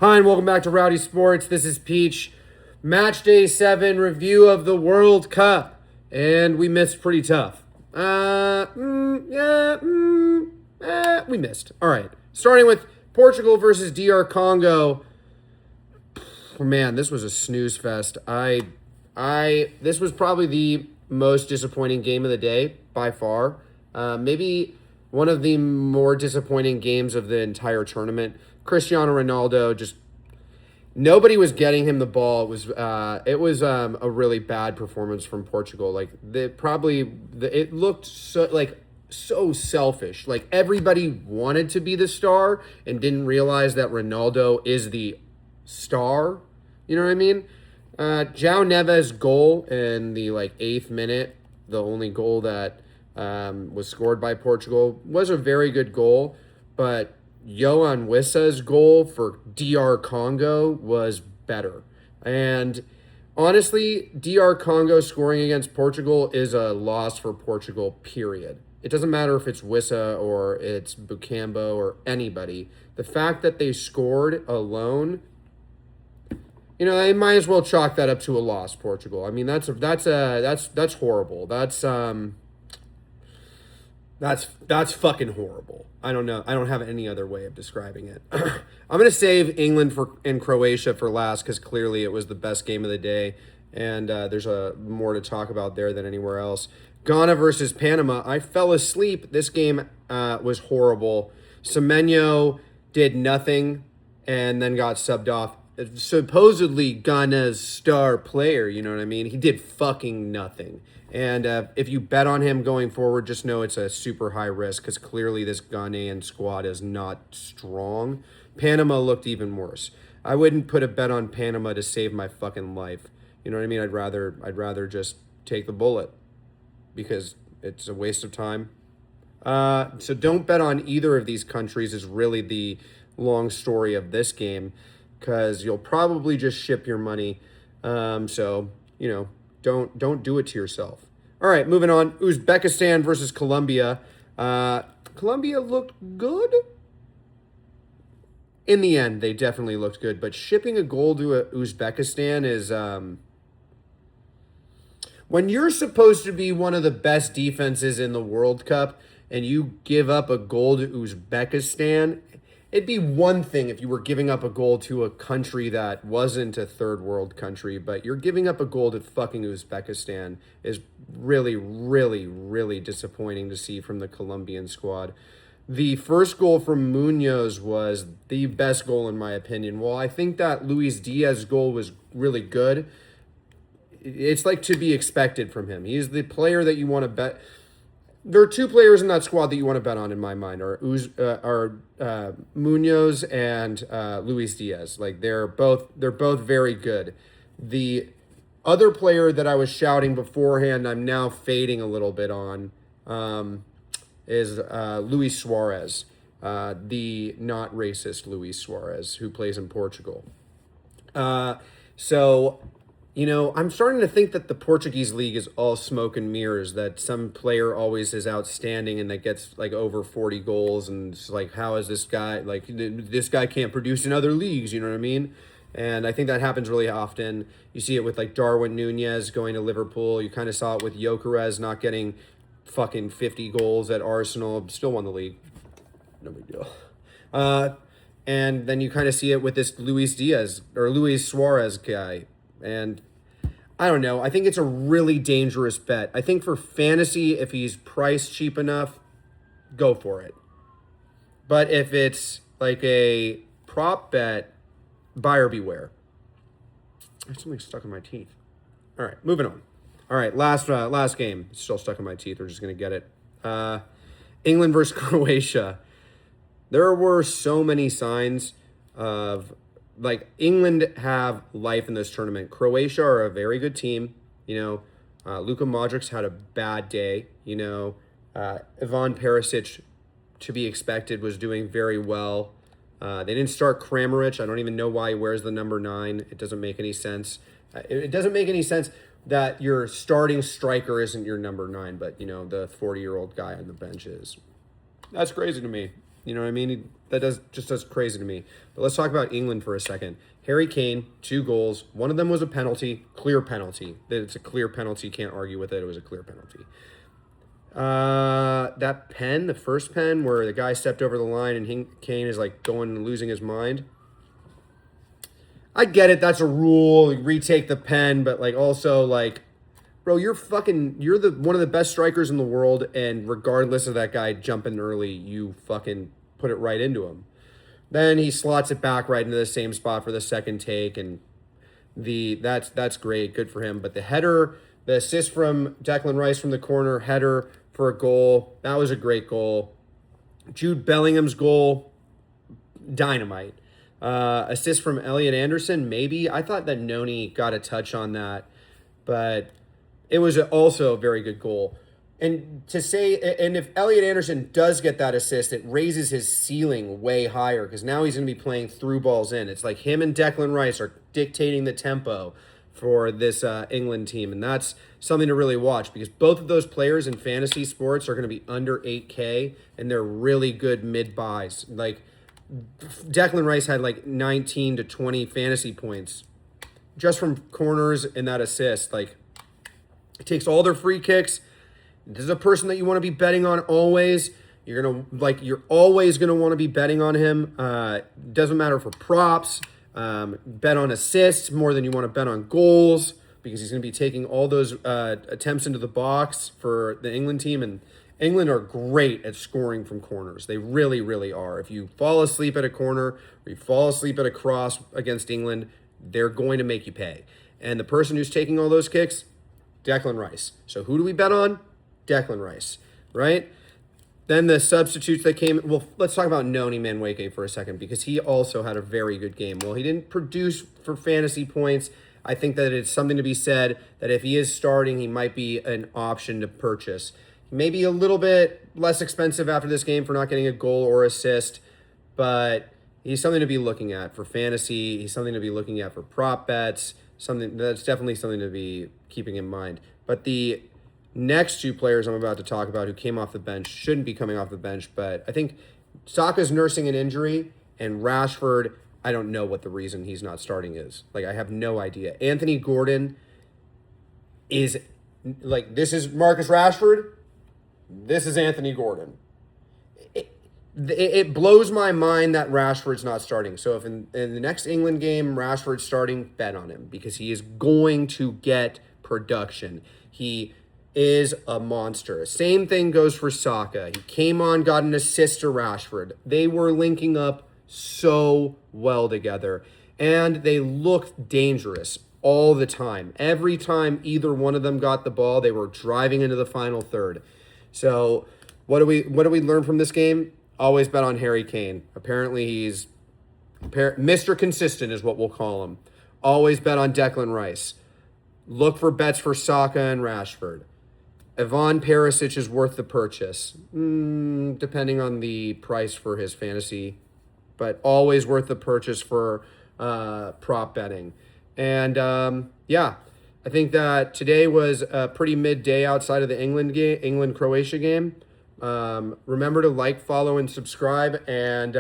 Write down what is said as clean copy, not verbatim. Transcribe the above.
Hi, and welcome back to Rowdy Sports. This is Peach. Match day 7 review of the World Cup. And we missed pretty tough. We missed. All right. Starting with Portugal versus DR Congo. Man, this was a snooze fest. This was probably the most disappointing game of the day by far. Maybe one of the more disappointing games of the entire tournament. Cristiano Ronaldo just nobody was getting him the ball. It was a really bad performance from Portugal. Like it looked so selfish. Like everybody wanted to be the star and didn't realize that Ronaldo is the star. You know what I mean? João Neves' goal in the 8th minute, the only goal that was scored by Portugal, was a very good goal, but Yohan Wissa's goal for DR Congo was better. And honestly, DR Congo scoring against Portugal is a loss for Portugal, period. It doesn't matter if it's Wissa or it's Bukambo or anybody. The fact that they scored alone, they might as well chalk that up to a loss, Portugal. I mean, that's horrible. That's fucking horrible. I don't know. I don't have any other way of describing it. I'm going to save England and Croatia for last because clearly it was the best game of the day, and there's more to talk about there than anywhere else. Ghana versus Panama. I fell asleep. This game was horrible. Semenyo did nothing and then got subbed off. Supposedly Ghana's star player, you know what I mean? He did fucking nothing. And if you bet on him going forward, just know it's a super high risk because clearly this Ghanaian squad is not strong. Panama looked even worse. I wouldn't put a bet on Panama to save my fucking life. You know what I mean? I'd rather just take the bullet because it's a waste of time. So don't bet on either of these countries is really the long story of this game because you'll probably just ship your money. Don't do it to yourself. All right, moving on. Uzbekistan versus Colombia. Colombia looked good. In the end, they definitely looked good. But shipping a goal to Uzbekistan is... when you're supposed to be one of the best defenses in the World Cup and you give up a goal to Uzbekistan... It'd be one thing if you were giving up a goal to a country that wasn't a third world country, but you're giving up a goal to fucking Uzbekistan is really, really, really disappointing to see from the Colombian squad. The first goal from Munoz was the best goal in my opinion. Well, I think that Luis Diaz's goal was really good. It's to be expected from him. He's the player that you want to bet. There are two players in that squad that you want to bet on in my mind are Munoz and Luis Diaz. They're both very good. The other player that I was shouting beforehand, I'm now fading a little bit on, is Luis Suarez, the not racist Luis Suarez who plays in Portugal. I'm starting to think that the Portuguese league is all smoke and mirrors, that some player always is outstanding and that gets over 40 goals. And it's how is this guy, this guy can't produce in other leagues, you know what I mean? And I think that happens really often. You see it with Darwin Nunez going to Liverpool. You kind of saw it with Gyökeres not getting fucking 50 goals at Arsenal. Still won the league. No big deal. And then you kind of see it with this Luis Suarez guy. And I don't know. I think it's a really dangerous bet. I think for fantasy, if he's priced cheap enough, go for it. But if it's a prop bet, buyer beware. There's something stuck in my teeth. All right, moving on. All right, last game. It's still stuck in my teeth. We're just going to get it. England versus Croatia. There were so many signs of... England have life in this tournament. Croatia are a very good team. Luka Modric had a bad day. Ivan Perisic, to be expected, was doing very well. They didn't start Kramaric. I don't even know why he wears the number 9. It doesn't make any sense. It doesn't make any sense that your starting striker isn't your number 9, but, the 40-year-old guy on the bench is. That's crazy to me. You know what I mean? That does crazy to me. But let's talk about England for a second. Harry Kane, 2 goals. One of them was a penalty, clear penalty. That it's a clear penalty. Can't argue with it. It was a clear penalty. That pen, the first pen where the guy stepped over the line and Kane is like going and losing his mind. I get it. That's a rule. You retake the pen, but like also like, bro, you're the one of the best strikers in the world, and regardless of that guy jumping early, you fucking put it right into him. Then he slots it back right into the same spot for the second take, and that's great, good for him. But the header, the assist from Declan Rice from the corner, header for a goal, that was a great goal. Jude Bellingham's goal, dynamite. Assist from Elliot Anderson, maybe. I thought that Noni got a touch on that, but it was also a very good goal. And if Elliot Anderson does get that assist, it raises his ceiling way higher because now he's going to be playing through balls in. It's like him and Declan Rice are dictating the tempo for this England team, and that's something to really watch because both of those players in fantasy sports are going to be under 8K, and they're really good mid-buys. Like, Declan Rice had like 19 to 20 fantasy points just from corners and that assist. Like, it takes all their free kicks. This is a person that you want to be betting on always. You're always gonna want to be betting on him. Doesn't matter for props. Bet on assists more than you want to bet on goals because he's gonna be taking all those attempts into the box for the England team, and England are great at scoring from corners. They really, really are. If you fall asleep at a corner or you fall asleep at a cross against England, they're going to make you pay. And the person who's taking all those kicks, Declan Rice. So who do we bet on? Declan Rice, right? Then the substitutes that came. Well, let's talk about Noni Madueke for a second because he also had a very good game. Well, he didn't produce for fantasy points. I think that it's something to be said that if he is starting, he might be an option to purchase. Maybe a little bit less expensive after this game for not getting a goal or assist, but he's something to be looking at for fantasy. He's something to be looking at for prop bets. That's definitely something to be keeping in mind. But the next 2 players I'm about to talk about who came off the bench shouldn't be coming off the bench, but I think Saka's nursing an injury, and Rashford, I don't know what the reason he's not starting is. Like, I have no idea. Anthony Gordon is, like, this is Marcus Rashford. This is Anthony Gordon. It blows my mind that Rashford's not starting. So if in the next England game, Rashford's starting, bet on him because he is going to get production. He is a monster. Same thing goes for Saka. He came on, got an assist to Rashford. They were linking up so well together, and they looked dangerous all the time. Every time either one of them got the ball, they were driving into the final third. So what do we learn from this game? Always bet on Harry Kane. Apparently he's Mr. Consistent is what we'll call him. Always bet on Declan Rice. Look for bets for Saka and Rashford. Ivan Perisic is worth the purchase, depending on the price for his fantasy, but always worth the purchase for prop betting. And I think that today was a pretty midday outside of the England-Croatia game. Remember to like, follow, and subscribe, and